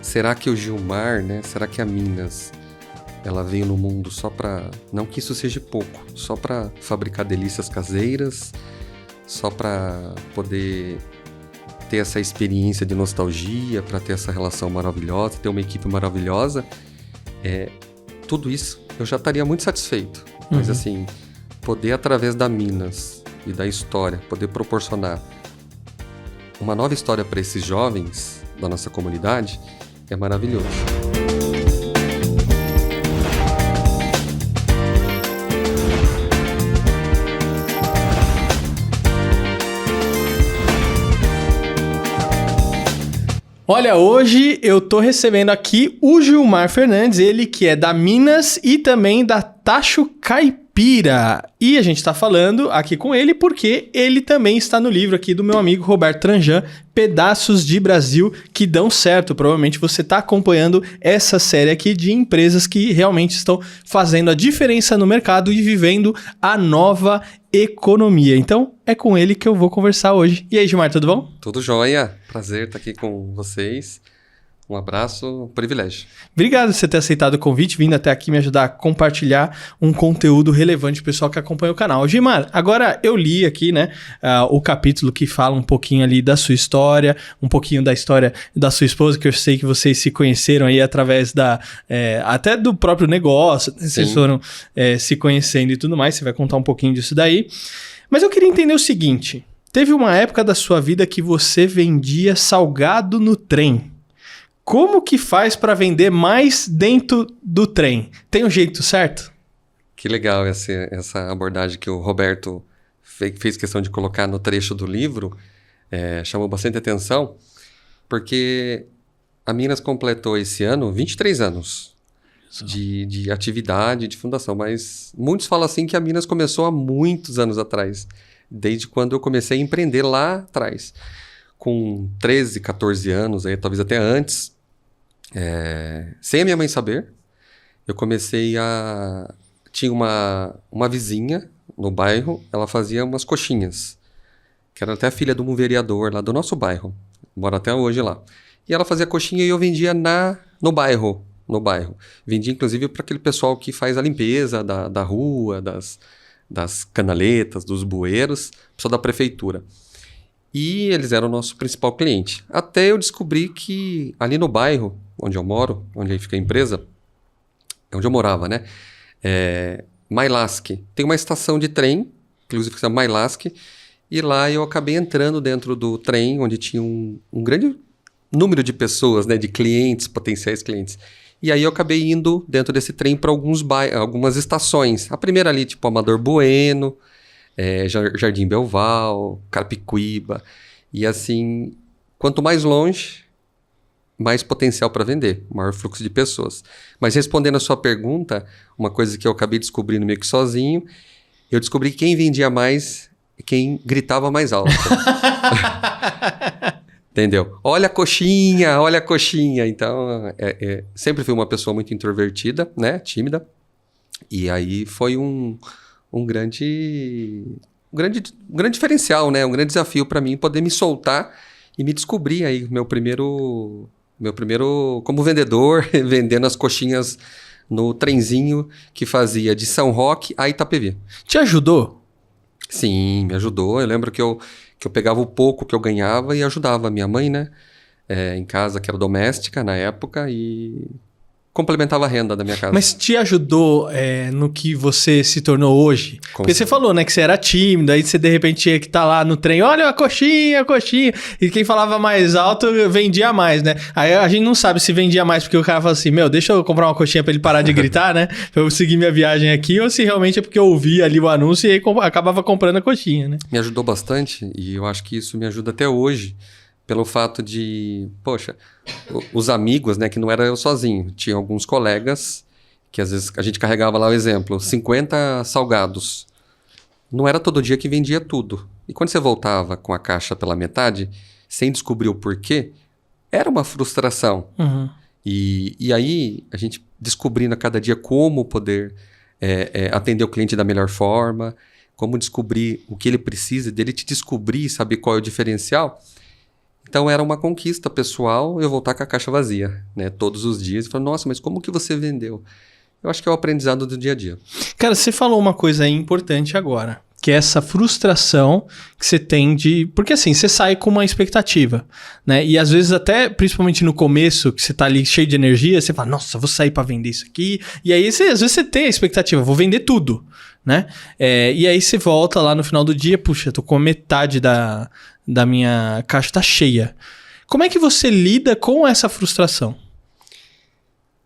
Será que o Gilmar, né? Será que a Minas, ela veio no mundo só para... Não que isso seja pouco, só para fabricar delícias caseiras, só para poder ter essa experiência de nostalgia, para ter essa relação maravilhosa, ter uma equipe maravilhosa. Tudo isso eu já estaria muito satisfeito. Mas assim, poder através da Minas e da história, poder proporcionar uma nova história para esses jovens da nossa comunidade é maravilhoso. Olha, hoje eu tô recebendo aqui o Gilmar Fernandes, ele que é da Minas e também da Tacho Caipira. E a gente tá falando aqui com ele porque ele também está no livro aqui do meu amigo Roberto Tranjan, Pedaços de Brasil que dão certo. Provavelmente você tá acompanhando essa série aqui de empresas que realmente estão fazendo a diferença no mercado e vivendo a nova economia. Então, é com ele que eu vou conversar hoje. E aí, Gilmar, tudo bom? Tudo jóia. Prazer estar aqui com vocês. Um abraço, um privilégio. Obrigado por você ter aceitado o convite, vindo até aqui me ajudar a compartilhar um conteúdo relevante pro pessoal que acompanha o canal. Gilmar, agora eu li aqui, né, o capítulo que fala um pouquinho ali da sua história, um pouquinho da história da sua esposa, que eu sei que vocês se conheceram aí através até do próprio negócio, né? Vocês foram se conhecendo e tudo mais, você vai contar um pouquinho disso daí. Mas eu queria entender o seguinte, teve uma época da sua vida que você vendia salgado no trem. Como que faz para vender mais dentro do trem? Tem um jeito certo? Que legal essa abordagem que o Roberto fez questão de colocar no trecho do livro. Chamou bastante atenção, porque a Minas completou esse ano 23 anos de atividade, de fundação. Mas muitos falam assim que a Minas começou há muitos anos atrás, desde quando eu comecei a empreender lá atrás. Com 13, 14 anos, aí, talvez até antes, sem a minha mãe saber, eu comecei a... Tinha uma vizinha no bairro, ela fazia umas coxinhas, que era até a filha de um vereador lá do nosso bairro, mora até hoje lá. E ela fazia coxinha e eu vendia no bairro. Vendia inclusive para aquele pessoal que faz a limpeza da rua, das canaletas, dos bueiros, pessoal da prefeitura. E eles eram o nosso principal cliente. Até eu descobri que ali no bairro onde eu moro, onde aí fica a empresa, onde eu morava, né? Mailasque. Tem uma estação de trem, inclusive que se chama Mailasque, e lá eu acabei entrando dentro do trem, onde tinha um grande número de pessoas, né? De clientes, potenciais clientes. E aí eu acabei indo dentro desse trem para algumas estações. A primeira ali, tipo Amador Bueno, Jardim Belval, Carapicuíba. E assim, quanto mais longe, mais potencial para vender, maior fluxo de pessoas. Mas respondendo a sua pergunta, uma coisa que eu acabei descobrindo meio que sozinho, eu descobri que quem vendia mais, quem gritava mais alto. Entendeu? Olha a coxinha, olha a coxinha. Então, sempre fui uma pessoa muito introvertida, né? Tímida. E aí foi um grande diferencial, né? Um grande desafio para mim poder me soltar e me descobrir aí meu primeiro como vendedor, vendendo as coxinhas no trenzinho que fazia de São Roque a Itapevi. Te ajudou? Sim, me ajudou. Eu lembro que eu pegava o pouco que eu ganhava e ajudava a minha mãe, né? Em casa, que era doméstica na época, e complementava a renda da minha casa. Mas te ajudou no que você se tornou hoje? Porque você falou, né, que você era tímido, aí você de repente tinha que estar lá no trem, olha a coxinha, e quem falava mais alto vendia mais, né? Aí a gente não sabe se vendia mais porque o cara fala assim, deixa eu comprar uma coxinha pra ele parar de gritar, né? Pra eu seguir minha viagem aqui, ou se realmente é porque eu ouvi ali o anúncio e aí acabava comprando a coxinha, né? Me ajudou bastante e eu acho que isso me ajuda até hoje. Pelo fato de, poxa, os amigos, né, que não era eu sozinho. Tinha alguns colegas que às vezes a gente carregava lá o exemplo, 50 salgados. Não era todo dia que vendia tudo. E quando você voltava com a caixa pela metade, sem descobrir o porquê, era uma frustração. Uhum. E aí, a gente descobrindo a cada dia como poder atender o cliente da melhor forma, como descobrir o que ele precisa, dele te descobrir e saber qual é o diferencial. Então era uma conquista pessoal eu voltar com a caixa vazia, né? Todos os dias. E falar, nossa, mas como que você vendeu? Eu acho que é o aprendizado do dia a dia. Cara, você falou uma coisa aí importante agora, que é essa frustração que você tem de... Porque assim, você sai com uma expectativa, né? E às vezes até, principalmente no começo, que você tá ali cheio de energia, você fala, nossa, vou sair pra vender isso aqui. E aí, às vezes você tem a expectativa, vou vender tudo, né? E aí você volta lá no final do dia, puxa, tô com metade da minha caixa tá cheia. Como é que você lida com essa frustração?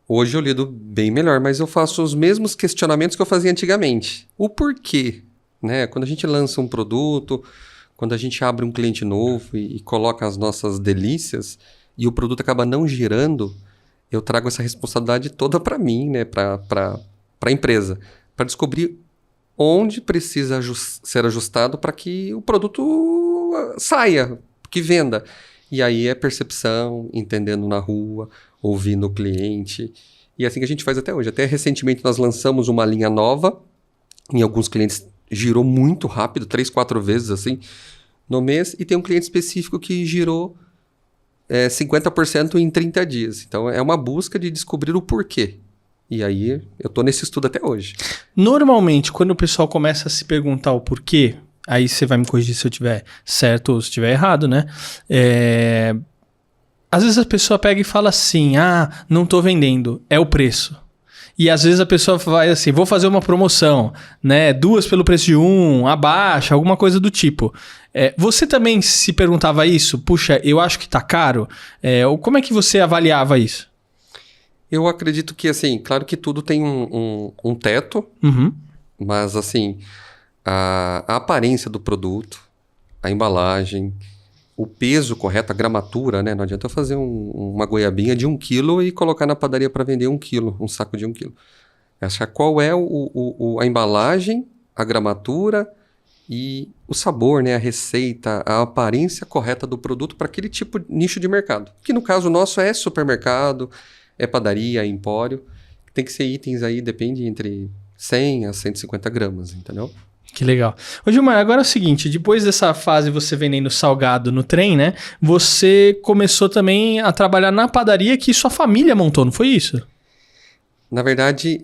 Hoje eu lido bem melhor, mas eu faço os mesmos questionamentos que eu fazia antigamente. O porquê, né? Quando a gente lança um produto, quando a gente abre um cliente novo e coloca as nossas delícias e o produto acaba não girando, eu trago essa responsabilidade toda para mim, né? Para a empresa, para descobrir onde precisa ser ajustado para que o produto saia, que venda. E aí é percepção, entendendo na rua, ouvindo o cliente. E é assim que a gente faz até hoje. Até recentemente nós lançamos uma linha nova. Em alguns clientes girou muito rápido, 3, 4 vezes assim no mês. E tem um cliente específico que girou 50% em 30 dias. Então é uma busca de descobrir o porquê. E aí eu estou nesse estudo até hoje. Normalmente, quando o pessoal começa a se perguntar o porquê, aí você vai me corrigir se eu tiver certo ou se estiver errado, né? Às vezes a pessoa pega e fala assim, não tô vendendo, é o preço. E às vezes a pessoa vai assim, vou fazer uma promoção, né? 2 pelo preço de 1, abaixa, alguma coisa do tipo. Você também se perguntava isso? Puxa, eu acho que tá caro? Como é que você avaliava isso? Eu acredito que, assim, claro que tudo tem um teto, mas assim, a aparência do produto, a embalagem, o peso correto, a gramatura, né? Não adianta eu fazer uma goiabinha de 1 quilo e colocar na padaria para vender 1 quilo, um saco de 1 quilo. Achar qual é a embalagem, a gramatura e o sabor, né? A receita, a aparência correta do produto para aquele tipo de nicho de mercado. Que no caso nosso é supermercado, é padaria, é empório. Tem que ser itens aí, depende entre 100 a 150 gramas, entendeu? Que legal. Ô Gilmar, agora é o seguinte, depois dessa fase você vendendo salgado no trem, né? Você começou também a trabalhar na padaria que sua família montou, não foi isso? Na verdade,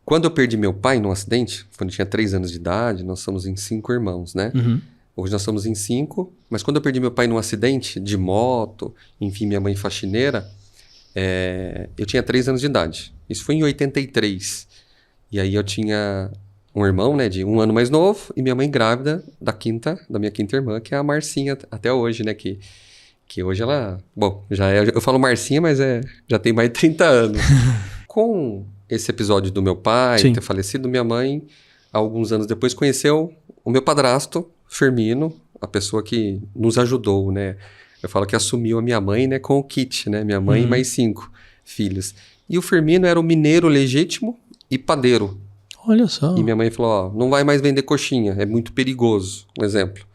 quando eu perdi meu pai num acidente, quando eu tinha 3 anos de idade, nós somos em 5 irmãos, né? Hoje nós somos em 5, mas quando eu perdi meu pai num acidente de moto, enfim, minha mãe faxineira, eu tinha 3 anos de idade. Isso foi em 83. E aí eu tinha um irmão, né, de 1 ano mais novo, e minha mãe grávida da minha quinta irmã, que é a Marcinha, até hoje, né, que hoje ela, bom, eu falo Marcinha, mas já tem mais de 30 anos. Com esse episódio do meu pai ter falecido, minha mãe, alguns anos depois, conheceu o meu padrasto, Firmino, a pessoa que nos ajudou, né, eu falo que assumiu a minha mãe, né, com o kit, né, minha mãe e mais 5 filhos. E o Firmino era o mineiro legítimo e padeiro. Olha só. E minha mãe falou, não vai mais vender coxinha, é muito perigoso, um exemplo.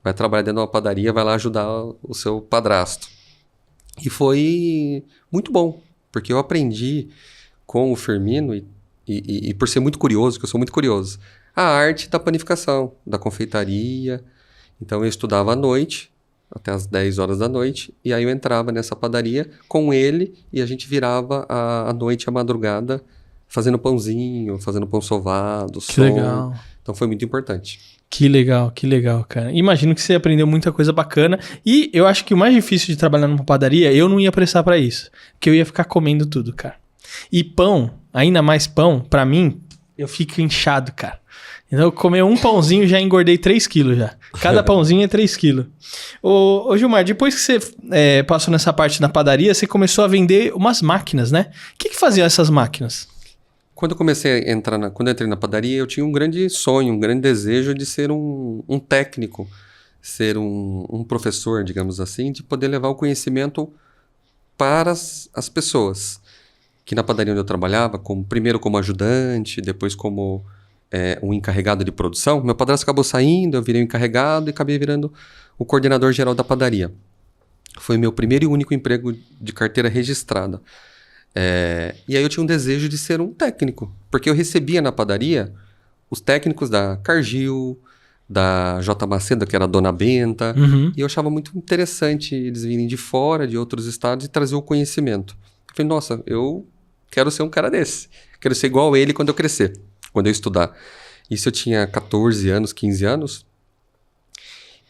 Vai trabalhar dentro de uma padaria, vai lá ajudar o seu padrasto. E foi muito bom, porque eu aprendi com o Firmino, e por ser muito curioso, que eu sou muito curioso, a arte da panificação, da confeitaria. Então eu estudava à noite, até as 10 horas da noite, e aí eu entrava nessa padaria com ele, e a gente virava a noite, a madrugada, fazendo pãozinho, fazendo pão sovado, que legal. Então foi muito importante. Que legal, cara. Imagino que você aprendeu muita coisa bacana. E eu acho que o mais difícil de trabalhar numa padaria, eu não ia prestar pra isso. Porque eu ia ficar comendo tudo, cara. E pão, ainda mais pão, pra mim, eu fico inchado, cara. Então, eu comer um pãozinho já engordei 3 quilos já. Cada pãozinho é 3 quilos. Ô Gilmar, depois que você passou nessa parte da padaria, você começou a vender umas máquinas, né? O que faziam essas máquinas? Quando eu comecei a quando eu entrei na padaria, eu tinha um grande sonho, um grande desejo de ser um técnico, ser um professor, digamos assim, de poder levar o conhecimento para as pessoas. Que na padaria onde eu trabalhava, primeiro como ajudante, depois como um encarregado de produção, meu padrasto acabou saindo, eu virei o encarregado e acabei virando o coordenador geral da padaria. Foi meu primeiro e único emprego de carteira registrada. E aí eu tinha um desejo de ser um técnico, porque eu recebia na padaria os técnicos da Cargill, da J. Macedo, que era a Dona Benta. Uhum. E eu achava muito interessante eles virem de fora, de outros estados, e trazer o conhecimento. Eu falei, nossa, eu quero ser um cara desse. Quero ser igual a ele quando eu crescer, quando eu estudar. Isso eu tinha 14 anos, 15 anos.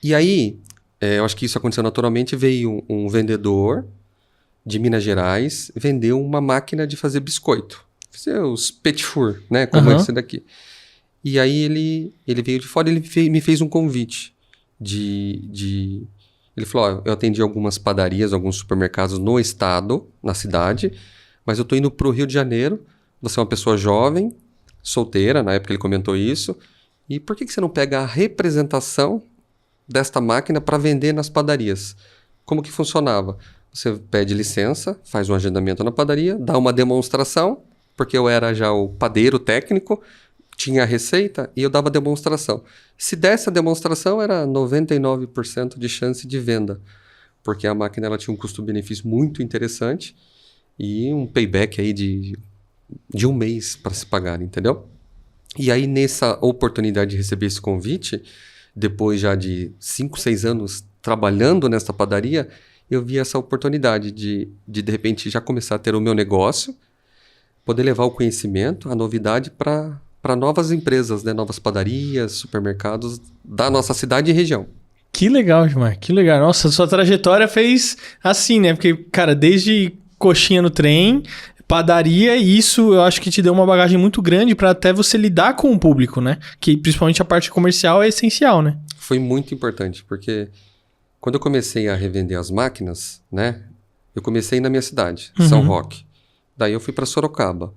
E aí, eu acho que isso aconteceu naturalmente, veio um vendedor de Minas Gerais, vendeu uma máquina de fazer biscoito. Fazer os petit four, né? Como esse daqui. E aí ele veio de fora, me fez um convite Ele falou, eu atendi algumas padarias, alguns supermercados no estado, na cidade, mas eu tô indo pro Rio de Janeiro, você é uma pessoa jovem, solteira, na época ele comentou isso, e por que você não pega a representação desta máquina para vender nas padarias? Como que funcionava? Você pede licença, faz um agendamento na padaria, dá uma demonstração, porque eu era já o padeiro técnico, tinha a receita e eu dava demonstração. Se desse a demonstração, era 99% de chance de venda, porque a máquina ela tinha um custo-benefício muito interessante e um payback aí de um mês para se pagar, entendeu? E aí, nessa oportunidade de receber esse convite, depois já de 5, 6 anos trabalhando nessa padaria, eu vi essa oportunidade de repente, já começar a ter o meu negócio, poder levar o conhecimento, a novidade para novas empresas, né? Novas padarias, supermercados da nossa cidade e região. Que legal, Gilmar, que legal. Nossa, sua trajetória fez assim, né? Porque, cara, desde coxinha no trem, padaria, e isso eu acho que te deu uma bagagem muito grande para até você lidar com o público, né? Que principalmente a parte comercial é essencial, né? Foi muito importante, porque quando eu comecei a revender as máquinas, né? Eu comecei na minha cidade, São Roque. Daí eu fui para Sorocaba,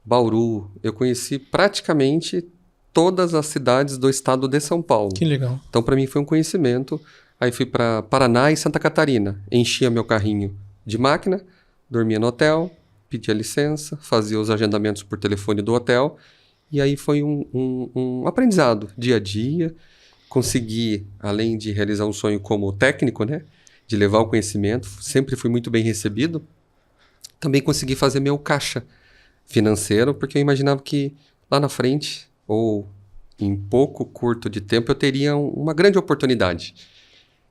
Bauru. Eu conheci praticamente todas as cidades do estado de São Paulo. Que legal. Então, para mim, foi um conhecimento. Aí fui para Paraná e Santa Catarina. Enchia meu carrinho de máquina, dormia no hotel, pedia licença, fazia os agendamentos por telefone do hotel. E aí foi um aprendizado dia a dia. Consegui, além de realizar um sonho como técnico, né? De levar o conhecimento, sempre fui muito bem recebido. Também consegui fazer meu caixa financeiro, porque eu imaginava que lá na frente, ou em pouco curto de tempo, eu teria uma grande oportunidade.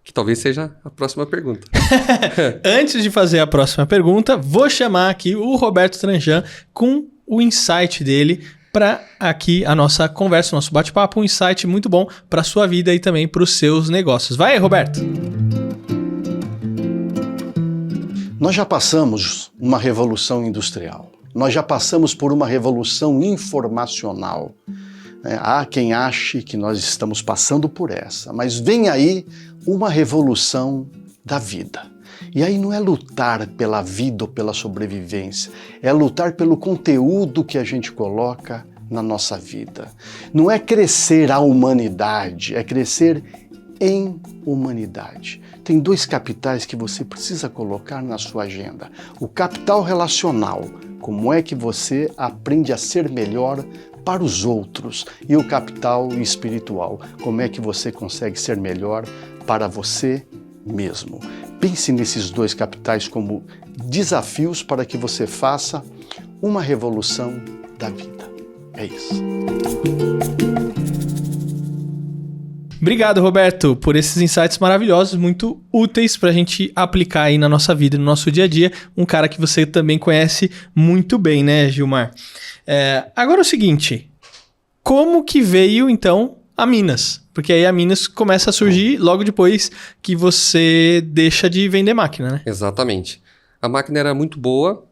Que talvez seja a próxima pergunta. Antes de fazer a próxima pergunta, vou chamar aqui o Roberto Tranjan com o insight dele para aqui a nossa conversa, nosso bate-papo, um insight muito bom para a sua vida e também para os seus negócios. Vai aí, Roberto! Nós já passamos uma revolução industrial. Nós já passamos por uma revolução informacional. Há quem ache que nós estamos passando por essa, mas vem aí uma revolução da vida. E aí não é lutar pela vida ou pela sobrevivência, é lutar pelo conteúdo que a gente coloca na nossa vida. Não é crescer a humanidade, é crescer em humanidade. Tem 2 capitais que você precisa colocar na sua agenda. O capital relacional, como é que você aprende a ser melhor para os outros, e o capital espiritual, como é que você consegue ser melhor para você mesmo. Pense nesses 2 capitais como desafios para que você faça uma revolução da vida. É isso. Obrigado, Roberto, por esses insights maravilhosos, muito úteis para a gente aplicar aí na nossa vida, no nosso dia a dia. Um cara que você também conhece muito bem, né, Gilmar? Agora é o seguinte, como que veio, então, a Minas? Porque aí a Minas começa a surgir logo depois que você deixa de vender máquina, né? Exatamente. A máquina era muito boa,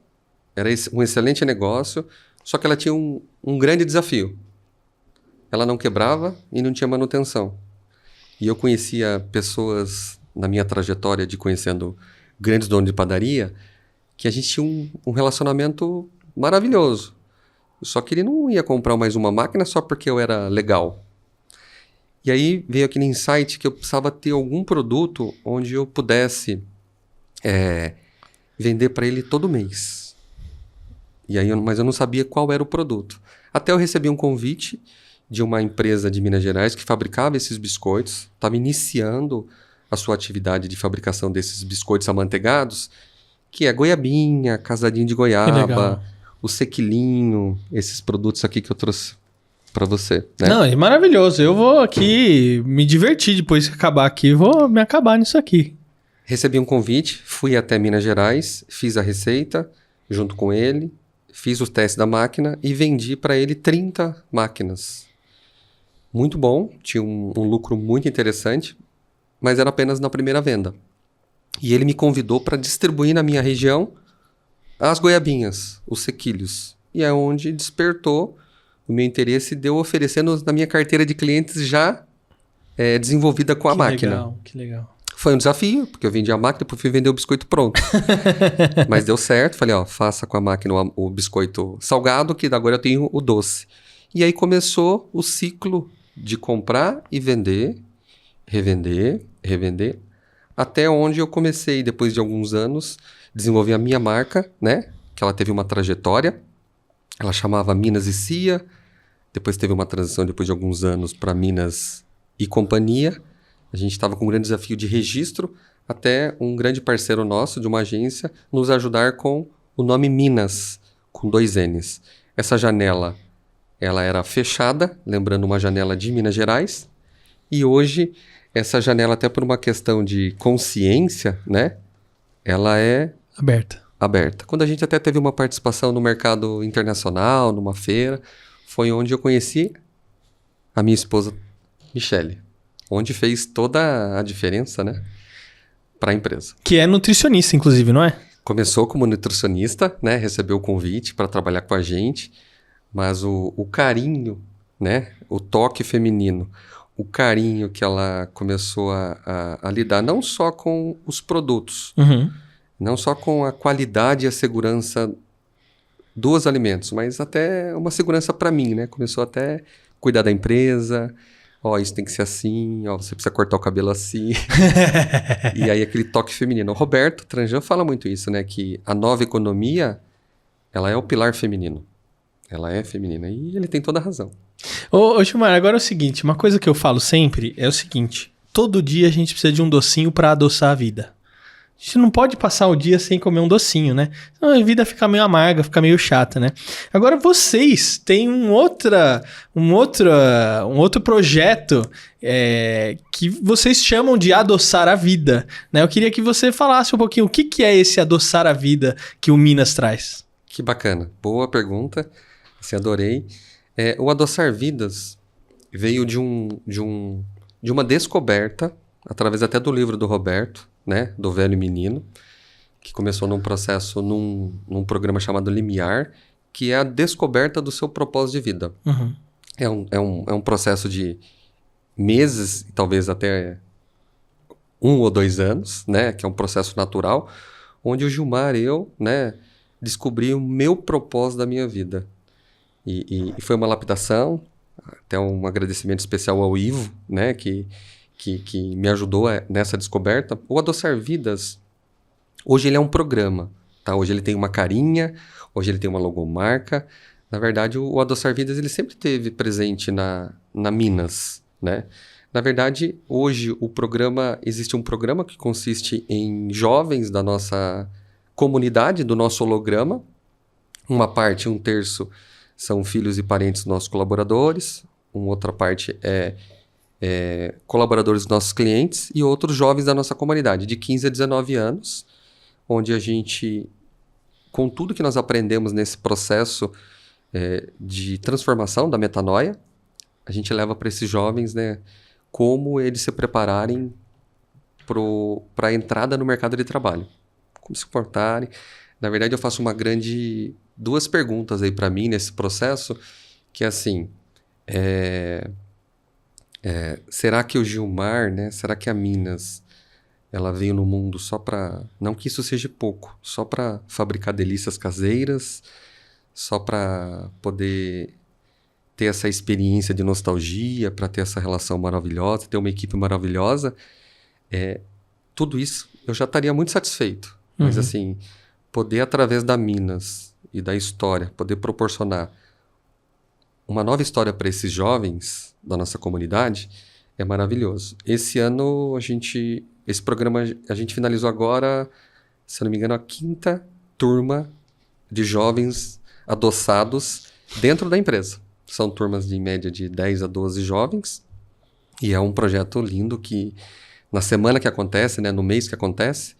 era um excelente negócio, só que ela tinha um grande desafio. Ela não quebrava e não tinha manutenção. E eu conhecia pessoas na minha trajetória de conhecendo grandes donos de padaria, que a gente tinha um relacionamento maravilhoso. Só que ele não ia comprar mais uma máquina só porque eu era legal. E aí veio aquele insight que eu precisava ter algum produto onde eu pudesse vender para ele todo mês. E aí mas eu não sabia qual era o produto. Até eu recebi um convite de uma empresa de Minas Gerais que fabricava esses biscoitos, estava iniciando a sua atividade de fabricação desses biscoitos amanteigados, que é goiabinha, casadinho de goiaba, o sequilinho, esses produtos aqui que eu trouxe para você, né? Não, é maravilhoso. Eu vou aqui me divertir depois que acabar aqui. Vou me acabar nisso aqui. Recebi um convite, fui até Minas Gerais, fiz a receita junto com ele, fiz os testes da máquina e vendi para ele 30 máquinas. Muito bom, tinha um lucro muito interessante, mas era apenas na primeira venda. E ele me convidou para distribuir na minha região as goiabinhas, os sequilhos. E é onde despertou o meu interesse de eu oferecendo na minha carteira de clientes já desenvolvida com a máquina. Que legal. Foi um desafio, porque eu vendi a máquina e depois fui vender o biscoito pronto. Mas deu certo, falei, faça com a máquina o biscoito salgado, que agora eu tenho o doce. E aí começou o ciclo de comprar e vender, revender, até onde eu comecei, depois de alguns anos, desenvolver a minha marca, né? Que ela teve uma trajetória, ela chamava Minas e Cia, depois teve uma transição, depois de alguns anos, para Minas e Companhia. A gente estava com um grande desafio de registro, até um grande parceiro nosso, de uma agência, nos ajudar com o nome Minas, com 2 N's. Essa janela, ela era fechada, lembrando uma janela de Minas Gerais, e hoje, essa janela, até por uma questão de consciência, né, ela é aberta. Quando a gente até teve uma participação no mercado internacional, numa feira, foi onde eu conheci a minha esposa, Michele. Onde fez toda a diferença, né, para a empresa. Que é nutricionista, inclusive, não é? Começou como nutricionista, né, recebeu o convite para trabalhar com a gente, mas o carinho, né, o toque feminino, o carinho que ela começou a lidar não só com os produtos, não só com a qualidade e a segurança dos alimentos, mas até uma segurança para mim, né, começou até a cuidar da empresa. Isso tem que ser assim, você precisa cortar o cabelo assim. E aí aquele toque feminino. O Roberto Tranjan fala muito isso, né? Que a nova economia, ela é o pilar feminino. Ela é feminina. E ele tem toda a razão. Ô Gilmar, agora é o seguinte, uma coisa que eu falo sempre é o seguinte, todo dia a gente precisa de um docinho para adoçar a vida. A gente não pode passar o dia sem comer um docinho, né? Senão a vida fica meio amarga, fica meio chata, né? Agora vocês têm um outro projeto que vocês chamam de adoçar a vida, né? Eu queria que você falasse um pouquinho o que é esse adoçar a vida que o Minas traz. Que bacana. Boa pergunta. Assim, adorei. O adoçar vidas veio de uma descoberta, através até do livro do Roberto, né, do Velho Menino, que começou num processo, num programa chamado Limiar, que é a descoberta do seu propósito de vida. É um processo de meses, talvez até 1 ou 2 anos, né, que é um processo natural, onde o Gilmar e eu, né, descobri o meu propósito da minha vida. E foi uma lapidação, até um agradecimento especial ao Ivo, né, que me ajudou nessa descoberta. O Adoçar Vidas, hoje ele é um programa, tá? Hoje ele tem uma carinha, hoje ele tem uma logomarca. Na verdade, o Adoçar Vidas ele sempre esteve presente na Minas, né? Na verdade, hoje existe um programa que consiste em jovens da nossa comunidade, do nosso holograma. Uma parte, 1/3, são filhos e parentes dos nossos colaboradores. Uma outra parte é colaboradores dos nossos clientes e outros jovens da nossa comunidade, de 15 a 19 anos, onde a gente, com tudo que nós aprendemos nesse processo de transformação da metanoia, a gente leva para esses jovens, né, como eles se prepararem para a entrada no mercado de trabalho, como se comportarem. Na verdade, eu faço 2 perguntas aí para mim nesse processo, que é assim, será que o Gilmar, né, será que a Minas, ela veio no mundo só para, não que isso seja pouco, só para fabricar delícias caseiras, só para poder ter essa experiência de nostalgia, para ter essa relação maravilhosa, ter uma equipe maravilhosa, tudo isso eu já estaria muito satisfeito. Mas assim, poder através da Minas e da história, poder proporcionar uma nova história para esses jovens da nossa comunidade é maravilhoso. Esse ano, esse programa, a gente finalizou agora, se eu não me engano, a 5ª turma de jovens adoçados dentro da empresa. São turmas de em média de 10 a 12 jovens. E é um projeto lindo que, na semana que acontece, né, no mês que acontece,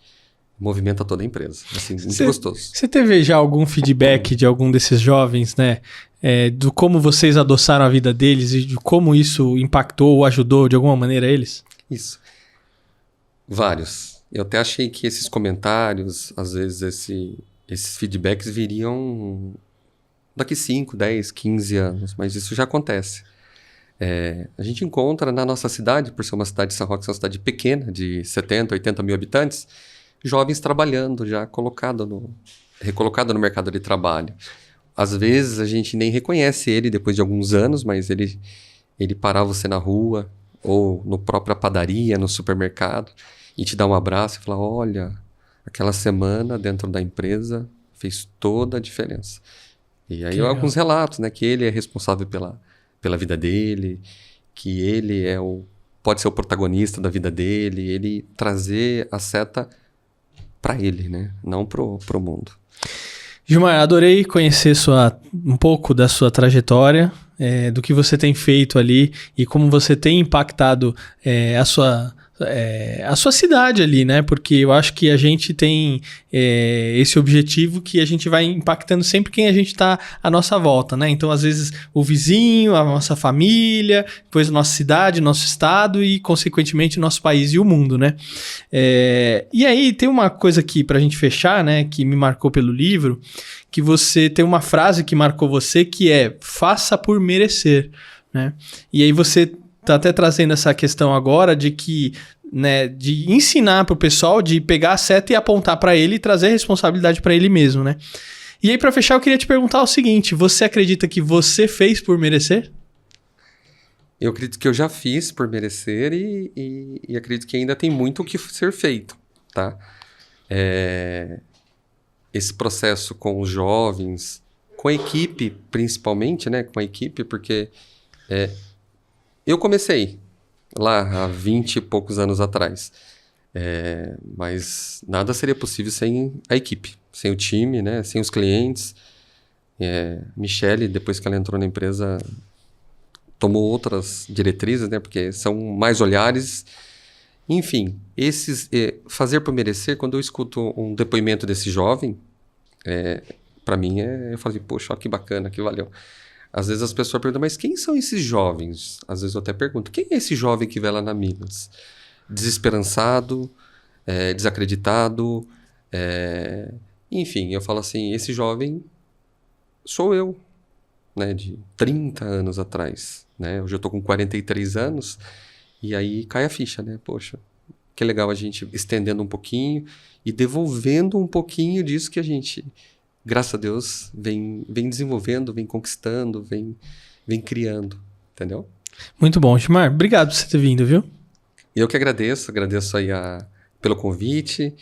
movimenta toda a empresa. Assim, muito gostoso. Você teve já algum feedback de algum desses jovens, né? Do como vocês adoçaram a vida deles e de como isso impactou ou ajudou de alguma maneira eles? Isso. Vários. Eu até achei que esses comentários, às vezes esses feedbacks viriam daqui 5, 10, 15 anos, mas isso já acontece. A gente encontra na nossa cidade, por ser uma cidade de São Roque, uma cidade pequena, de 70, 80 mil habitantes, jovens trabalhando já recolocado no mercado de trabalho. Às vezes a gente nem reconhece ele depois de alguns anos, mas ele parar você na rua ou no própria padaria, no supermercado e te dar um abraço e falar, olha, aquela semana dentro da empresa fez toda a diferença. E aí alguns relatos, né, que ele é responsável pela vida dele, que ele pode ser o protagonista da vida dele, ele trazer a seta para ele, né? Não pro mundo. Gilmar, adorei conhecer um pouco da sua trajetória, do que você tem feito ali e como você tem impactado a sua cidade ali, né? Porque eu acho que a gente tem esse objetivo que a gente vai impactando sempre quem a gente está à nossa volta, né? Então, às vezes, o vizinho, a nossa família, depois a nossa cidade, nosso estado e, consequentemente, o nosso país e o mundo, né? E aí, tem uma coisa aqui pra gente fechar, né? Que me marcou pelo livro, que você tem uma frase que marcou você que é faça por merecer, né? E aí você tá até trazendo essa questão agora de que, né, de ensinar pro pessoal, de pegar a seta e apontar para ele e trazer a responsabilidade para ele mesmo, né? E aí, para fechar, eu queria te perguntar o seguinte, você acredita que você fez por merecer? Eu acredito que eu já fiz por merecer e acredito que ainda tem muito o que ser feito, tá? Esse processo com os jovens, com a equipe principalmente, né? Com a equipe, porque eu comecei lá há 20 e poucos anos atrás, mas nada seria possível sem a equipe, sem o time, né? Sem os clientes. Michele, depois que ela entrou na empresa, tomou outras diretrizes, né? Porque são mais olhares. Enfim, fazer por merecer, quando eu escuto um depoimento desse jovem, para mim eu falei, poxa, ó, que bacana, que valeu. Às vezes as pessoas perguntam, mas quem são esses jovens? Às vezes eu até pergunto, quem é esse jovem que vai lá na Minas? Desesperançado, desacreditado, enfim, eu falo assim, esse jovem sou eu, né, de 30 anos atrás, né? Hoje eu tô com 43 anos e aí cai a ficha, né? Poxa, que legal a gente estendendo um pouquinho e devolvendo um pouquinho disso que a gente, graças a Deus, vem desenvolvendo, vem conquistando, vem criando, entendeu? Muito bom, Gilmar. Obrigado por você ter vindo, viu? Eu que agradeço aí pelo convite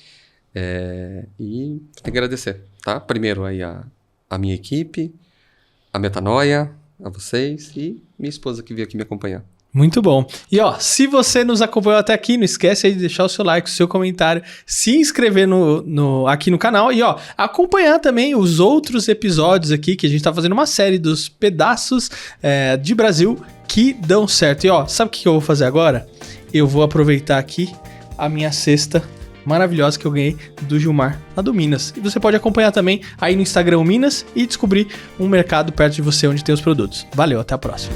e tenho que agradecer, tá? Primeiro aí a minha equipe, a Metanoia, a vocês e minha esposa que veio aqui me acompanhar. Muito bom. E ó, se você nos acompanhou até aqui, não esquece aí de deixar o seu like, o seu comentário, se inscrever aqui no canal e ó, acompanhar também os outros episódios aqui, que a gente tá fazendo uma série dos pedaços de Brasil que dão certo. E ó, sabe o que eu vou fazer agora? Eu vou aproveitar aqui a minha cesta maravilhosa que eu ganhei do Gilmar, lá do Minas. E você pode acompanhar também aí no Instagram Minas e descobrir um mercado perto de você onde tem os produtos. Valeu, até a próxima.